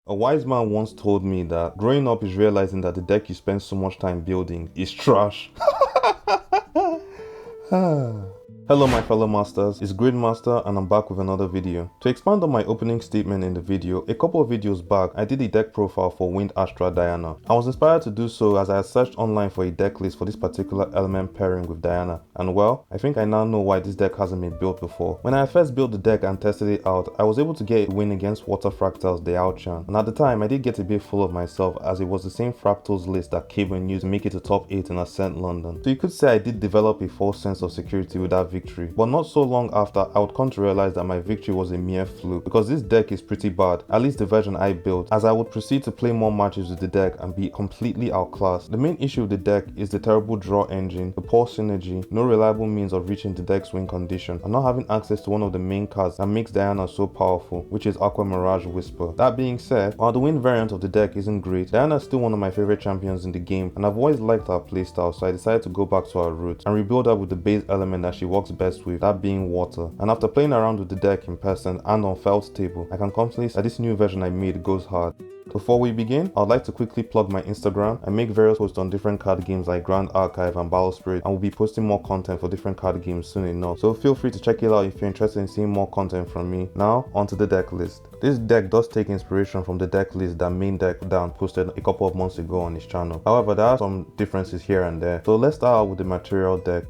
A wise man once told me that growing up is realizing that the deck you spend so much time building is trash. Hello my fellow masters, it's Gridmaster and I'm back with another video. To expand on my opening statement in the video, a couple of videos back I did a deck profile for Wind Astra Diana. I was inspired to do so as I had searched online for a deck list for this particular element pairing with Diana, and well, I think I now know why this deck hasn't been built before. When I first built the deck and tested it out, I was able to get a win against Water Fractals the Outchan, and at the time I did get a bit full of myself as it was the same Fractals list that Cable used to make it to top 8 in Ascent London. So you could say I did develop a false sense of security with that victory, but not so long after I would come to realize that my victory was a mere fluke because this deck is pretty bad, at least the version I built, as I would proceed to play more matches with the deck and be completely outclassed. The main issue with the deck is the terrible draw engine, the poor synergy, no reliable means of reaching the deck's win condition, and not having access to one of the main cards that makes Diana so powerful, which is Aqua Mirage Whisper. That being said, while the wind variant of the deck isn't great, Diana is still one of my favorite champions in the game, and I've always liked her playstyle, so I decided to go back to her roots and rebuild her with the base element that she works best with, that being water. And after playing around with the deck in person and on Felt table, I can confidently say that this new version I made goes hard. Before we begin, I'd like to quickly plug my Instagram. I make various posts on different card games like Grandarchive and Battle Spirit, and will be posting more content for different card games soon enough, so feel free to check it out if you're interested in seeing more content from me. Now, onto the deck list. This deck does take inspiration from the deck list that Maindeck down posted a couple of months ago on his channel. However, there are some differences here and there, so let's start out with the material deck.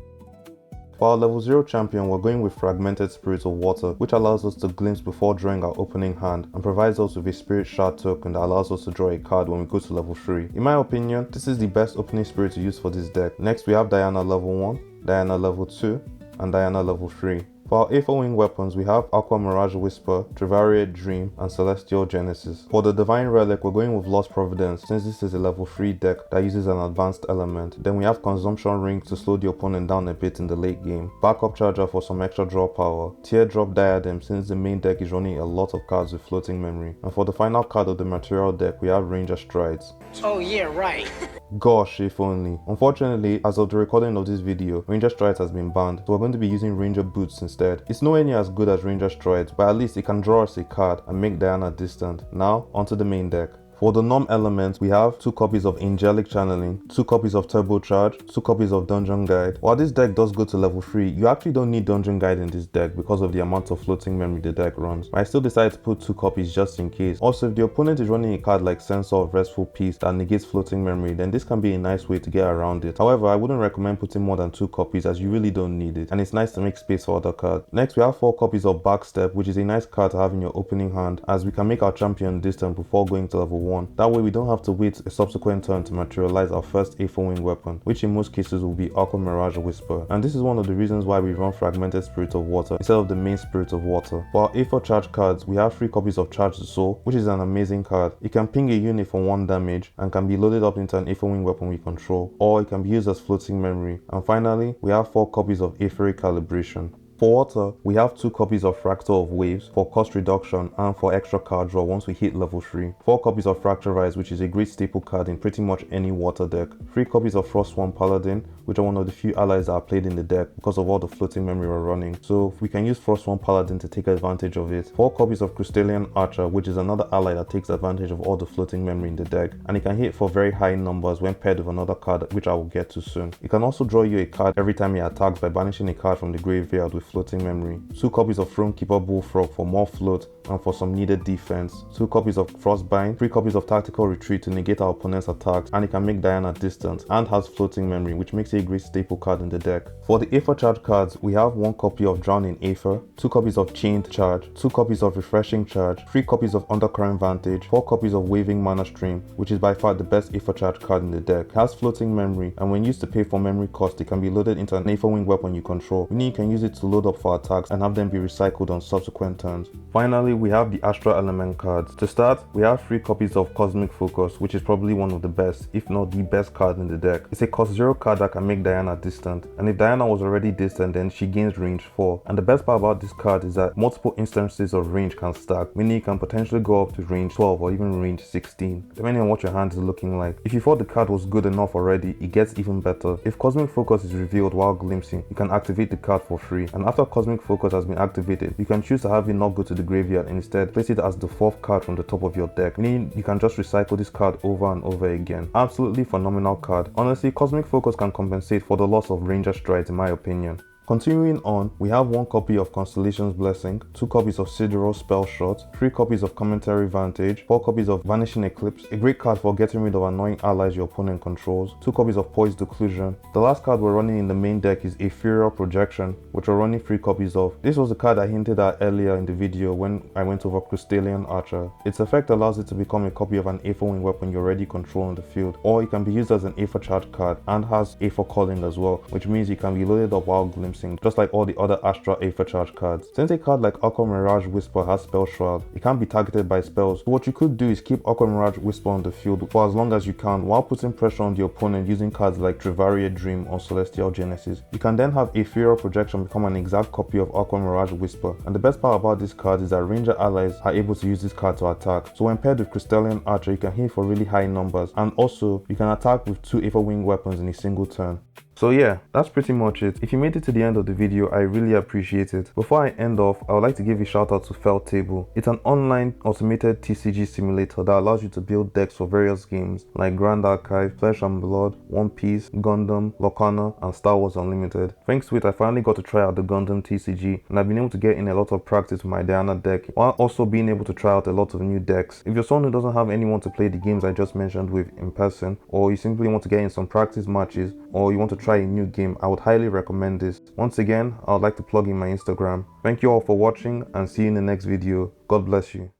For our level 0 champion, we're going with Fragmented Spirit of Water, which allows us to glimpse before drawing our opening hand and provides us with a Spirit Shard token that allows us to draw a card when we go to level 3. In my opinion, this is the best opening spirit to use for this deck. Next we have Diana level 1, Diana level 2, and Diana level 3. For our A4 wing weapons, we have Aqua Mirage Whisper, Trivariate Dream, and Celestial Genesis. For the Divine Relic, we're going with Lost Providence, since this is a level 3 deck that uses an advanced element. Then we have Consumption Ring to slow the opponent down a bit in the late game, Backup Charger for some extra draw power, Teardrop Diadem since the main deck is running a lot of cards with floating memory, and for the final card of the material deck, we have Ranger Strides. Oh yeah, right. Gosh, if only. Unfortunately, as of the recording of this video, Ranger Strides has been banned, so we're going to be using Ranger Boots instead. It's nowhere near as good as Ranger Strides, but at least it can draw us a card and make Diana distant. Now, onto the main deck. For the norm elements, we have 2 copies of Angelic Channeling, 2 copies of Turbocharge, 2 copies of Dungeon Guide. While this deck does go to level 3, you actually don't need Dungeon Guide in this deck because of the amount of floating memory the deck runs. But I still decided to put 2 copies just in case. Also, if the opponent is running a card like Sensor of Restful Peace that negates floating memory, then this can be a nice way to get around it. However, I wouldn't recommend putting more than 2 copies as you really don't need it, and it's nice to make space for other cards. Next, we have 4 copies of Backstep, which is a nice card to have in your opening hand as we can make our champion distant before going to level 1. That way we don't have to wait a subsequent turn to materialize our first A4 wing weapon, which in most cases will be Aqua Mirage Whisper, and this is one of the reasons why we run Fragmented Spirit of Water instead of the main Spirit of Water. For our A4 charge cards, we have 3 copies of Charge the Soul, which is an amazing card. It can ping a unit for 1 damage and can be loaded up into an A4 wing weapon we control, or it can be used as floating memory. And finally, we have 4 copies of Aetheric Calibration. For water, we have 2 copies of Fractal of Waves for cost reduction and for extra card draw once we hit level 3, 4 copies of Fracturize, which is a great staple card in pretty much any water deck, 3 copies of Frostsworn Paladin, which are one of the few allies that are played in the deck because of all the floating memory we're running, so we can use Frostsworn Paladin to take advantage of it, 4 copies of Crystallian Archer, which is another ally that takes advantage of all the floating memory in the deck, and it can hit for very high numbers when paired with another card which I will get to soon. It can also draw you a card every time it attacks by banishing a card from the graveyard with floating memory, 2 copies of Thronekeeper Bullfrog for more float and for some needed defense, 2 copies of Frostbind, 3 copies of Tactical Retreat to negate our opponent's attacks, and it can make Diana distant and has floating memory, which makes it a great staple card in the deck. For the Aether charge cards, we have 1 copy of Drown in Aether, 2 copies of Chained Charge, 2 copies of Refreshing Charge, 3 copies of Undercurrent Vantage, 4 copies of Waving Mana Stream, which is by far the best Aether charge card in the deck. It has floating memory, and when used to pay for memory cost, it can be loaded into an Aether wing weapon you control, meaning you can use it to load up for attacks and have them be recycled on subsequent turns. Finally, we have the Astra Element cards. To start, we have 3 copies of Cosmic Focus, which is probably one of the best, if not the best card in the deck. It's a cost 0 card that can make Diana distant, and if Diana was already distant, then she gains range 4. And the best part about this card is that multiple instances of range can stack, meaning you can potentially go up to range 12 or even range 16, depending on what your hand is looking like. If you thought the card was good enough already, it gets even better. If Cosmic Focus is revealed while glimpsing, you can activate the card for free, and after Cosmic Focus has been activated, you can choose to have it not go to the graveyard and instead place it as the 4th card from the top of your deck, meaning you can just recycle this card over and over again. Absolutely phenomenal card. Honestly, Cosmic Focus can compensate for the loss of Ranger Strides in my opinion. Continuing on, we have 1 copy of Constellation's Blessing, 2 copies of Sidereal's Spell Shot, 3 copies of Commentary Vantage, 4 copies of Vanishing Eclipse, a great card for getting rid of annoying allies your opponent controls, 2 copies of Poised Occlusion. The last card we're running in the main deck is Ethereal Projection, which we're running 3 copies of. This was the card I hinted at earlier in the video when I went over Crystallian Archer. Its effect allows it to become a copy of an Aether Wing weapon you already control on the field, or it can be used as an Aether Charge card and has Aether Calling as well, which means it can be loaded up while glimpsing, just like all the other Astra Aether Charge cards. Since a card like Aqua Mirage Whisper has Spell Shroud, it can't be targeted by spells, so what you could do is keep Aqua Mirage Whisper on the field for as long as you can while putting pressure on the opponent using cards like Trivaria Dream or Celestial Genesis. You can then have Ethereal Projection become an exact copy of Aqua Mirage Whisper, and the best part about this card is that Ranger allies are able to use this card to attack. So when paired with Crystallian Archer, you can hit for really high numbers, and also you can attack with 2 Aether Wing weapons in a single turn. So yeah, that's pretty much it. If you made it to the end of the video, I really appreciate it. Before I end off, I would like to give a shout out to Felt Table. It's an online automated TCG simulator that allows you to build decks for various games like Grandarchive, Flesh and Blood, One Piece, Gundam, Locana, and Star Wars Unlimited. Thanks to it, I finally got to try out the Gundam TCG, and I've been able to get in a lot of practice with my Diana deck, while also being able to try out a lot of new decks. If you're someone who doesn't have anyone to play the games I just mentioned with in person, or you simply want to get in some practice matches, or you want to try a new game, I would highly recommend this. Once again, I would like to plug in my Instagram. Thank you all for watching and see you in the next video. God bless you.